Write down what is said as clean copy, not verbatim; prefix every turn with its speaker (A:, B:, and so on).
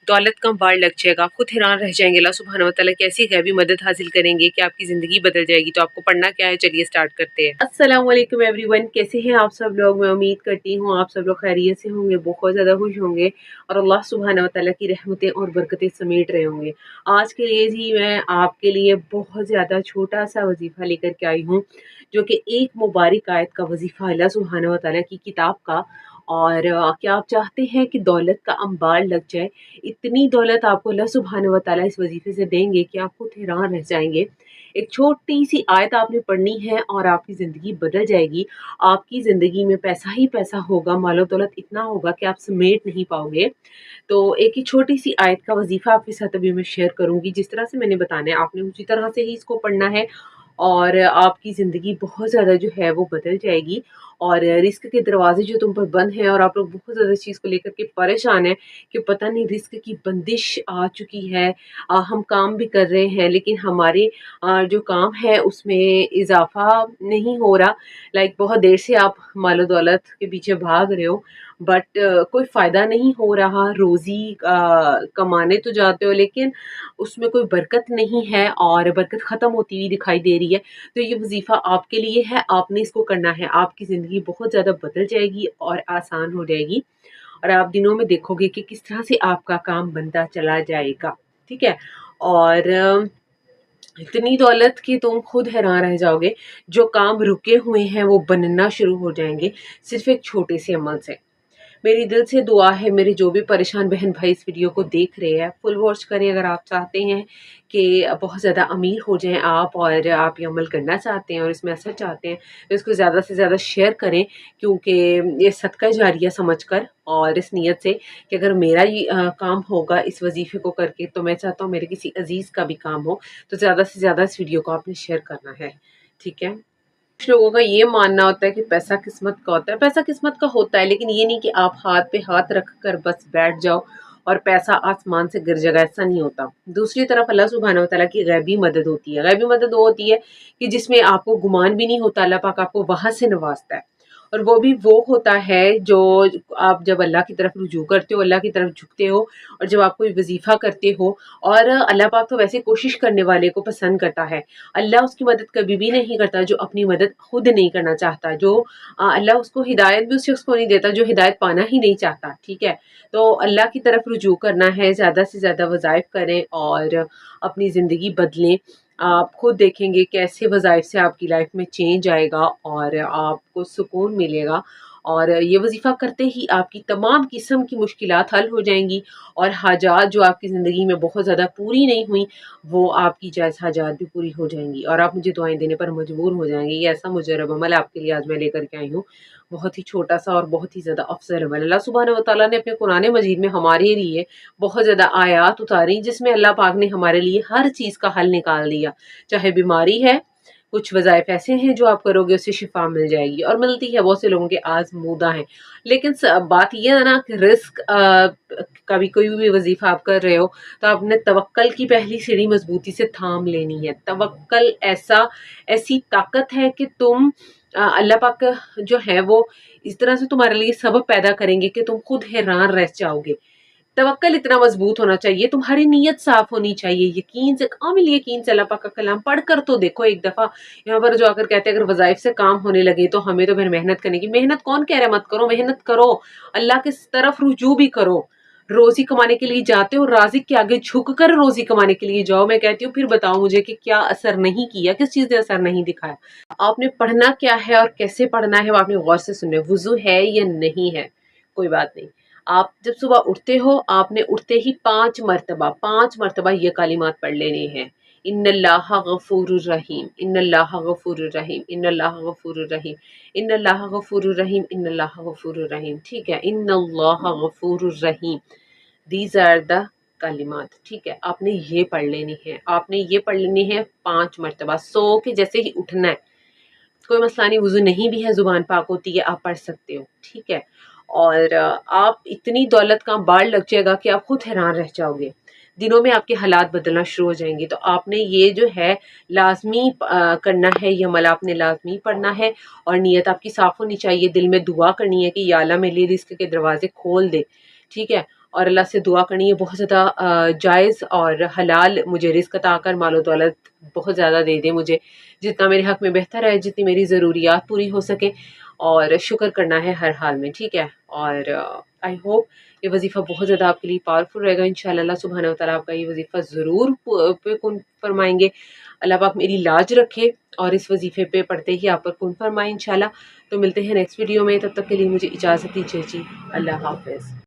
A: दौलत का बाढ़ लग जाएगा, आप खुद हैरान रह जाएंगे अल्लाह सुब्हानहू व तआला की ऐसी गैबी मदद हासिल करेंगे कि आपकी ज़िंदगी बदल जाएगी। तो आपको पढ़ना क्या है, चलिए स्टार्ट करते हैं। अस्सलाम वालेकुम एवरीवन, कैसे हैं आप सब लोग। मैं उम्मीद करती हूँ आप सब लोग खैरियत से होंगे, बहुत ज़्यादा खुश होंगे और अल्लाह सुब्हानहू व तआला की रहमतें और बरकतें समेट रहे होंगे। आज के लिए जी मैं आपके लिए बहुत ज़्यादा छोटा सा वजीफ़ा लेकर के आई हूँ, जो कि एक मुबारक आयत का वजीफ़ा अल्लाह सुब्हानहू व तआला की किताब का। और क्या आप चाहते हैं कि दौलत का अंबार लग जाए। इतनी दौलत आपको अल्लाह सुब्हानहू व तआला इस वजीफे से देंगे कि आप खुद हैरान रह जाएंगे। एक छोटी सी आयत आपने पढ़नी है और आपकी ज़िंदगी बदल जाएगी। आपकी ज़िंदगी में पैसा ही पैसा होगा, मालो दौलत इतना होगा कि आप समेट नहीं पाओगे। तो एक ही छोटी सी आयत का वजीफा आपके साथ अभी मैं शेयर करूंगी। जिस तरह से मैंने बताना है आपने उसी तरह से ही इसको पढ़ना है और आपकी ज़िंदगी बहुत ज़्यादा जो है वो बदल जाएगी। और रिस्क के दरवाजे जो तुम पर बंद हैं और आप लोग बहुत ज़्यादा इस चीज़ को लेकर के परेशान हैं कि पता नहीं रिस्क की बंदिश आ चुकी है। हम काम भी कर रहे हैं लेकिन हमारे जो काम है उसमें इजाफा नहीं हो रहा। लाइक बहुत देर से आप मालो दौलत के पीछे भाग रहे हो बट कोई फ़ायदा नहीं हो रहा। रोज़ी कमाने तो जाते हो लेकिन उसमें कोई बरकत नहीं है और बरकत ख़त्म होती हुई दिखाई दे रही है। तो ये वजीफ़ा आपके लिए है, आपने इसको करना है। आपकी ज़िंदगी बहुत ज़्यादा बदल जाएगी और आसान हो जाएगी और आप दिनों में देखोगे कि किस तरह से आपका काम बनता चला जाएगा। ठीक है। और इतनी दौलत कि तुम खुद हैरान रह जाओगे। जो काम रुके हुए हैं वो बनना शुरू हो जाएंगे सिर्फ एक छोटे से अमल से। मेरी दिल से दुआ है मेरे जो भी परेशान बहन भाई इस वीडियो को देख रहे हैं, फुल वॉच करें अगर आप चाहते हैं कि बहुत ज़्यादा अमीर हो जाएं आप और आप ये अमल करना चाहते हैं और इसमें असर चाहते हैं तो इसको ज़्यादा से ज़्यादा शेयर करें, क्योंकि ये सदका जारिया समझकर और इस नीयत से कि अगर मेरा ये काम होगा इस वजीफे को करके तो मैं चाहता हूँ मेरे किसी अजीज़ का भी काम हो। तो ज़्यादा से ज़्यादा इस वीडियो को आपने शेयर करना है। ठीक है। कुछ लोगों का ये मानना होता है कि पैसा किस्मत का होता है। पैसा किस्मत का होता है लेकिन ये नहीं कि आप हाथ पे हाथ रख कर बस बैठ जाओ और पैसा आसमान से गिर जाएगा, ऐसा नहीं होता। दूसरी तरफ अल्लाह सुब्हानहू व तआला की गैबी मदद होती है। गैबी मदद वो होती है कि जिसमें आपको गुमान भी नहीं होता, अल्लाह पाक आपको वहाँ से नवाजता है। और वो भी वो होता है जो आप जब अल्लाह की तरफ रुजू करते हो, अल्लाह की तरफ झुकते हो और जब आप कोई वजीफ़ा करते हो। और अल्लाह पाक तो वैसे कोशिश करने वाले को पसंद करता है। अल्लाह उसकी मदद कभी भी नहीं करता जो अपनी मदद खुद नहीं करना चाहता। जो अल्लाह उसको हिदायत भी उस शख्स को नहीं देता जो हिदायत पाना ही नहीं चाहता। ठीक है। तो अल्लाह की तरफ रुजू करना है, ज़्यादा से ज़्यादा वज़ाइफ करें और अपनी ज़िंदगी बदलें। आप खुद देखेंगे कैसे वज़ाइफ से आपकी लाइफ में चेंज आएगा और आपको सुकून मिलेगा। और ये वजीफ़ा करते ही आपकी तमाम किस्म की मुश्किलात हल हो जाएंगी और हाजात जो आपकी ज़िंदगी में बहुत ज़्यादा पूरी नहीं हुई वो आपकी जायज़ हाजात भी पूरी हो जाएंगी और आप मुझे दुआएं देने पर मजबूर हो जाएंगे। ये ऐसा मुजरब अमल आपके लिए आज मैं लेकर के आई हूँ, बहुत ही छोटा सा और बहुत ही ज़्यादा अफजल अमल। अल्लाह सुब्हानहू व तआला ने अपने कुरान मजीद में हमारे लिए बहुत ज़्यादा आयात उतारी जिसमें अल्लाह पाक ने हमारे लिए हर चीज़ का हल निकाल दिया। चाहे बीमारी है, कुछ वज़ाइफ ऐसे हैं जो आप करोगे उससे शिफा मिल जाएगी और मिलती है, बहुत से लोगों के आज़मूदा हैं। लेकिन बात यह है ना कि रिस्क कभी कोई भी वजीफ़ा आप कर रहे हो तो आपने तवक्कल की पहली सीढ़ी मजबूती से थाम लेनी है। तवक्कल ऐसी ताकत है कि तुम अल्लाह पाक जो है वो इस तरह से तुम्हारे लिए सबब पैदा करेंगे कि तुम खुद हैरान रह जाओगे। तवक्कल इतना मजबूत होना चाहिए, तुम्हारी नीयत साफ होनी चाहिए, यकीन से, कामिल यकीन से। अल्लाह पाक का कलाम पढ़ कर तो देखो एक दफ़ा। यहाँ पर जो आकर कहते हैं अगर वज़ाइफ से काम होने लगे तो हमें तो फिर मेहनत करने की। मेहनत कौन कह रहा है मत करो, मेहनत करो, अल्लाह की तरफ रुजू भी करो। रोज़ी कमाने के लिए जाते हो, राज़िक के आगे झुक कर रोज़ी कमाने के लिए जाओ। मैं कहती हूँ फिर बताओ मुझे कि क्या असर नहीं किया, किस चीज़ ने असर नहीं दिखाया। आपने पढ़ना क्या है और कैसे पढ़ना है वो आपने गौर से सुनना है। वुज़ू है या नहीं है कोई बात नहीं। आप जब सुबह उठते हो आपने उठते ही 5 मरतबा ये कालिमात पढ़ लेने हैं। इन्नल्लाह गफूरुर रहीम, इन्नल्लाह गफूरुर रहीम, इन्नल्लाह गफूरुर रहीम, इन्नल्लाह गफूरुर रहीम, इन्नल्लाह गफूरुर रहीम। ठीक है। इन्नल्लाह गफूरुर रहीम, दीज आर द कालिमात। ठीक है। आपने ये पढ़ लेनी है, आपने ये पढ़ लेनी है 5 मरतबा। सो के जैसे ही उठना है, कोई मसला नहीं, वुज़ू नहीं भी है, ज़ुबान पाक होती है, आप पढ़ सकते हो। ठीक है। और आप इतनी दौलत का बाढ़ लग जाएगा कि आप खुद हैरान रह जाओगे। दिनों में आपके हालात बदलना शुरू हो जाएंगे। तो आपने ये जो है लाजमी करना है, ये अमल आपने लाजमी पढ़ना है और नीयत आपकी साफ़ होनी चाहिए। दिल में दुआ करनी है कि या अल्लाह मेरे लिए रिज़्क के दरवाजे खोल दे। ठीक है। اور اللہ سے دعا کرنی ہے بہت زیادہ جائز اور حلال مجھے رزق عطا کر، مال و دولت بہت زیادہ دے دے مجھے، جتنا میرے حق میں بہتر ہے، جتنی میری ضروریات پوری ہو سکے، اور شکر کرنا ہے ہر حال میں، ٹھیک ہے۔ اور آئی ہوپ یہ وظیفہ بہت زیادہ آپ کے لیے پاورفل رہے گا انشاءاللہ۔ اللہ سبحانہ و تعالیٰ آپ کا یہ وظیفہ ضرور پہ کن فرمائیں گے۔ اللہ پاک میری لاج رکھے اور اس وظیفے پہ پڑھتے ہی آپ پر کن فرمائے انشاءاللہ۔ تو ملتے ہیں نیکسٹ ویڈیو میں، تب تک کے لیے مجھے اجازت دیجیے جی، اللہ حافظ۔